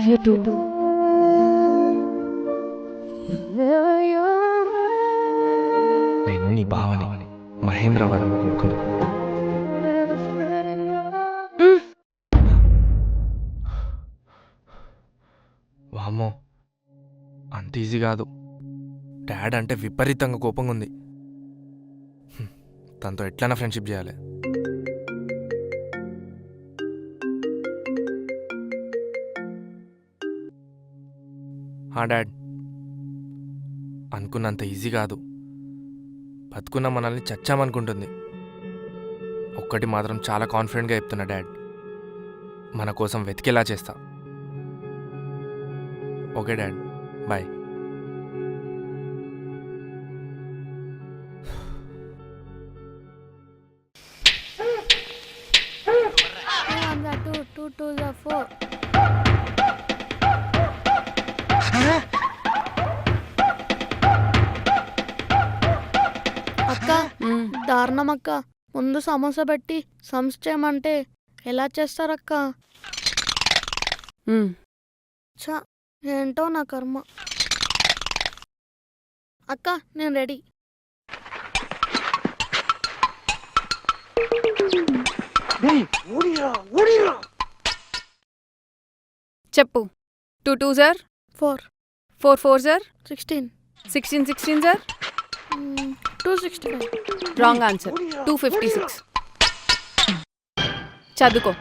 love you too. నేను నీ భావని మహేంద్రవరం యువకుడు. వామ్మో, అంత ఈజీ కాదు. డాడ్ అంటే విపరీతంగా కోపంగా ఉంది. తనతో ఎట్లైనా ఫ్రెండ్షిప్ చేయాలి. డాడ్, అనుకున్నంత ఈజీ కాదు. బతుకున్న మనల్ని చచ్చామనుకుంటుంది. ఒక్కటి మాత్రం చాలా కాన్ఫిడెంట్గా చెప్తున్నా డాడ్, మన కోసం వెతికేలా చేస్తా. Okay dad, bye. Two to the 4. అక్క, దారుణం అక్క. ముందు సమోసా పెట్టి సంస్ చేయమంటే ఎలా చేస్తారక్క? చ, ఏంటో నా కర్మ. అక్క, నేను రెడీ. చెప్పు. 2 2s are 4 4 4s are 16 16 16s are 265. Wrong answer. 256. చదువుకో.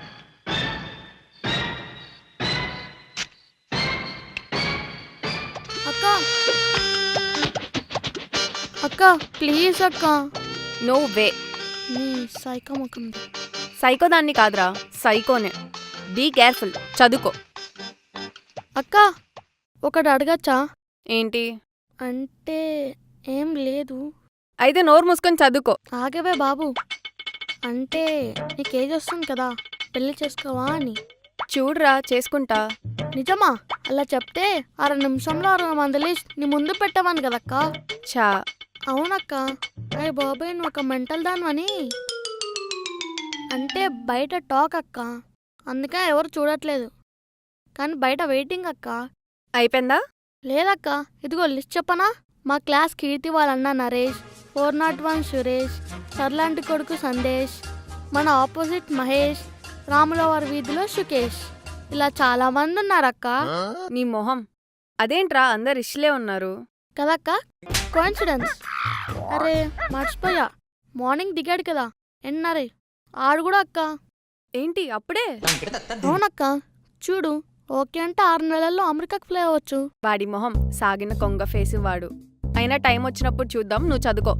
అక్క అక్క ప్లీజ్ అక్క. No way. నీ సైకో ముఖం. సైకో దాన్ని కాదురా, సైకోనే. Be careful. చదువుకో. అక్క, ఒకటి అడగచ్చా? ఏంటి? అంటే ఏం లేదు. అయితే నోరు మూసుకొని చదువుకో. ఆగవే బాబు. అంటే నీకు ఏజ్ వస్తుంది కదా, పెళ్లి చేసుకోవా అని. చూడురా, చేసుకుంటా. నిజమా? అలా చెప్తే 6 నిమిషంలో 6 మంది లిస్ట్ నీ ముందు పెట్టవాను కదక్క. చా. అవునక్క. అయ్య బాబాయ్, నువ్వు ఒక మెంటల్ దానివని. అంటే బయట టాక్ అక్క, అందుకే ఎవరు చూడట్లేదు. కానీ బయట వెయిటింగ్ అక్క. అయిపోయిందా? లేదక్క, ఇదిగో లిస్ట్ చెప్పనా? మా క్లాస్ కీర్తి వాళ్ళన్న నరేష్, 401 సురేష్, సర్లాంటి కొడుకు సందేశ్, మన ఆపోజిట్ మహేష్, రాములవారి వీధిలో సుకేష్. ఇలా చాలా మంది ఉన్నారక్క. నీ మొహం. అదేంట్రా, అందరు ఇష్లే ఉన్నారు కదక్క? కోఇన్సిడెన్స్. అరే మర్చిపోయా, మార్నింగ్ దిగాడు కదా ఎన్నరే, ఆడు కూడా అక్క. ఏంటి అప్పుడే? అవునక్క. చూడు, ఓకే అంటే 6 నెలల్లో అమెరికాకు ఫ్లై అవ్వచ్చు. వాడి మొహం సాగిన కొంగ ఫేసి వాడు. అయినా టైం వచ్చినప్పుడు చూద్దాం, నువ్వు చదువుకో.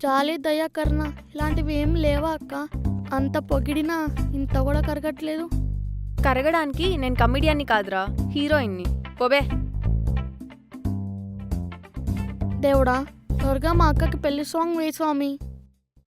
జాలి, దయా, కరుణ ఇలాంటివి ఏం లేవా అక్క? అంత పొగిడినా ఇంత కూడా కరగట్లేదు. కరగడానికి నేను కమిడియన్ని కాదురా, హీరోయిన్ని. పోబే. దేవుడా, త్వరగా మా అక్కకి పెళ్లి సాంగ్ వేయి స్వామి.